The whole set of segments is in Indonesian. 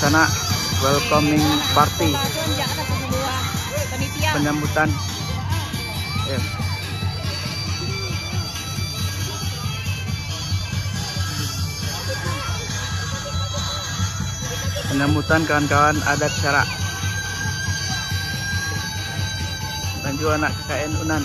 suasana welcoming party, penyambutan. Ya. Penyambutan kawan-kawan adat Syarak dan juga anak KKN Unan.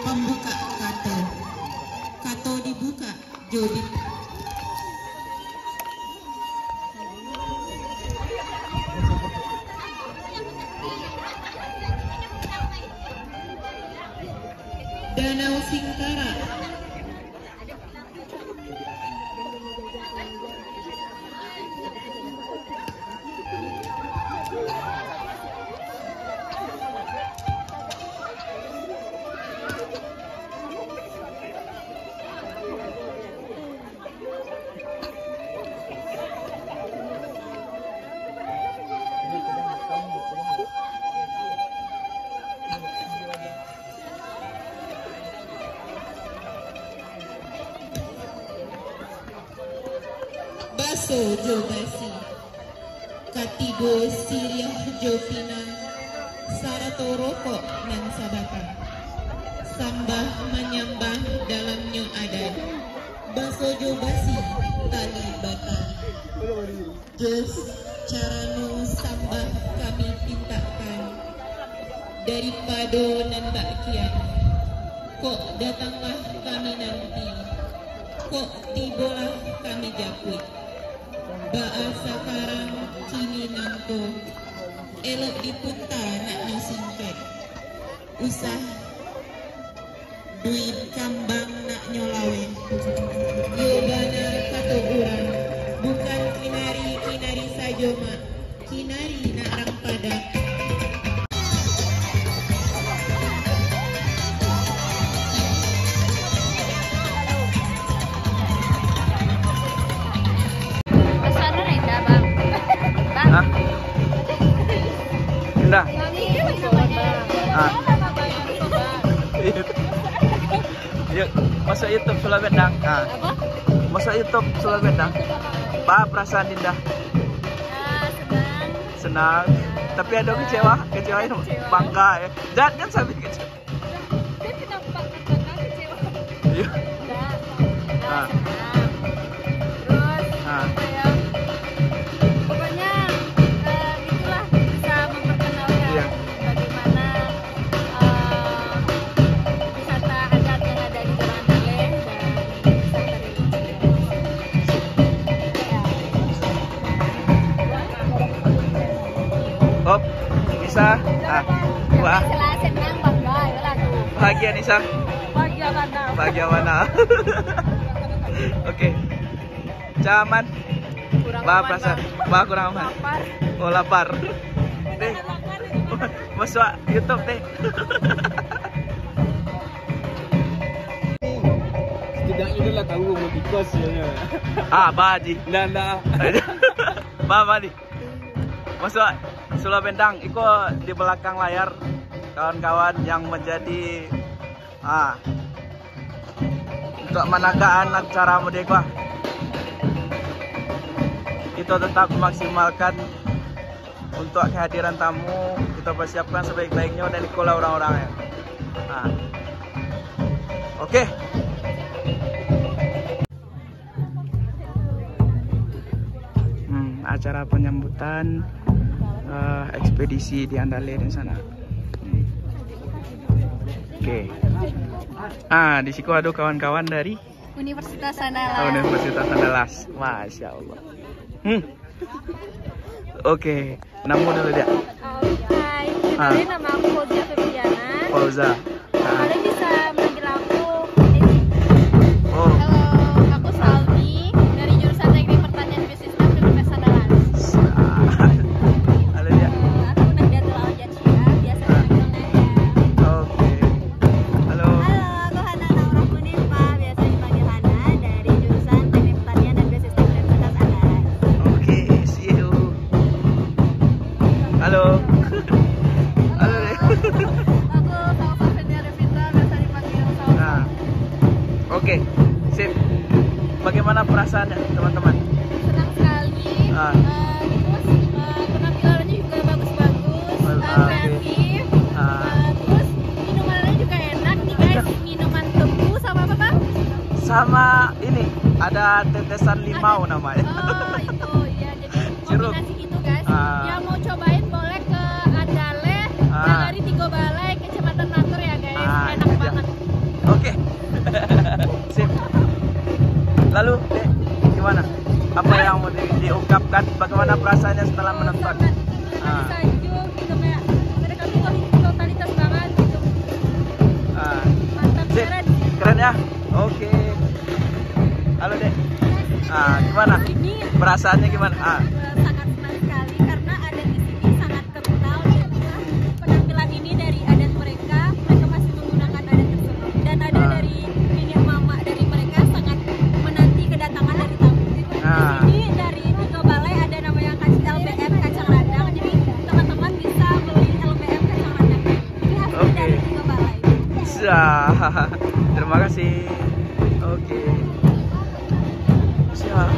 Pembuka kato dibuka Jodi. Danau Singkara. Baso Jobasi Katigo Siriah Jopina Sarato rokok nan sabaka sambah menyambah dalamnya adat Baso Jobasi tali bata Jos carano sambah kami pintakan daripada nan bakian kok datanglah kami nanti kok tibolah kami japut bahasa karang kini nanto elok dipunta nak nasingket usah duit kambang nak nyolawe. Yobana katuguran, bukan kinari saja mak, kinari nak rang pada. Hah? Indah. Ah. Yuk, masuk YouTube Sula Bendang. Ah. Masuk YouTube Sula Bendang. Apa perasaan Indah? Senang. Tapi ada kecewa itu bangga ya. Jangan kan sampai kecewa. Iya. Ah. Hop, Nisa. Wah. Bahagia Nisa. Bahagia mana? Oke. Caman. Perasaan. Kurang aman. Oh, lapar. Deh. Masuk YouTube deh. Setidaknya udah lah tahu mau di kos ya. Baji. Nanda. Madi. Masuk Sula Bendang, ikut di belakang layar kawan-kawan yang menjadi untuk menagaan acara Merdeka. Kita tetap memaksimalkan untuk kehadiran tamu, kita persiapkan sebaik-baiknya dan ikulah orang-orangnya. Oke. Acara penyambutan ekspedisi di Andale di sana. Oke. Di situ ada kawan-kawan dari Universitas Andalas. Universitas Andalas. Masya Allah. Oke. Nama dulu dia. Hai, kenalin nama aku Fauza Febriana. Fauza. Kalian bisa manggil aku Oh. Halo, aku Salmi dari jurusan Teknik Pertanian Bisnis Universitas Andalas. Halo dia. Aku Nahdlatul Al-Jatsyah, biasa dipanggil Nada. Oke. Halo. Halo, aku Hana Naurah Munifah, biasa dipanggil Hana dari jurusan Teknik Pertanian dan Bisnis Universitas Andalas. Oke, see you. Halo. Halo deh. Aku Salva Fenia Revita, biasa dipanggil Salva. Oke, sip. Bagaimana perasaannya teman-teman? Senang sekali. Terus penampilannya juga bagus-bagus, kreatif. Terus minumannya juga enak nih guys. Minuman tebu sama apa bang? Sama ini ada tetesan limau namanya. Oh itu ya, jadi Jeruk. kombinasi gitu guys. Yang mau cobain boleh ke Andale, Nagari Tigo Balai, Kecamatan Natur ya guys. Enak iya. banget. Oke. Sip. Lalu, Dek, gimana? Apa yang mau diungkapkan? Bagaimana perasaannya setelah menonton? Sangat sanjung gitu kayak mereka tuh totalitas banget gitu. Mantap, Sip. keren. Keren ya? Oke. Halo, Dek. Gimana? Ini Perasaannya gimana? sangat senang sekali karena adat di sini sangat kental dan penampilan ini dari adat mereka masih menggunakan adat tersebut dan ada dari nenek mama dari mereka sangat menanti kedatangan dari tamu. Di sini dari Tigo Balai ada namanya LBM kacang radang, jadi teman-teman bisa beli LBM kacang radang. Ini hasil dari Tigo Balai. Terima kasih. Oke. Siap.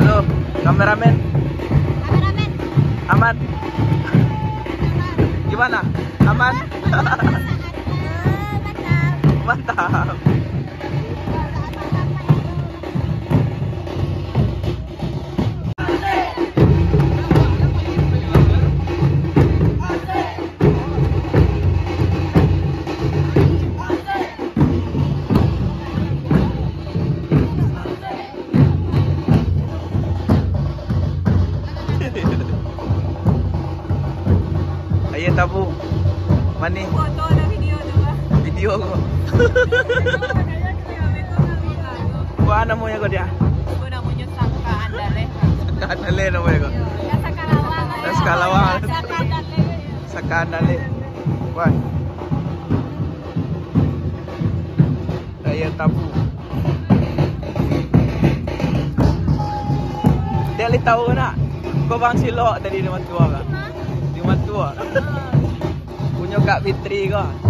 Halo, kameramen. Kameramen. Aman. Gimana? Aman? Mantap. Ayo tabu. Mani Foto ada video tu lah. video ko. Kau namanya kau dia? Aku namanya Sangka Andale. Sakandale namanya kau. Ya Sakalawang. Ya, Sakalawang. Sakandale. Sakandale. Wah. Daya tabu. Dia li tahu nak? Kau bang silok tadi di Matua kan? Di Matua. Punya Kak Fitri kau.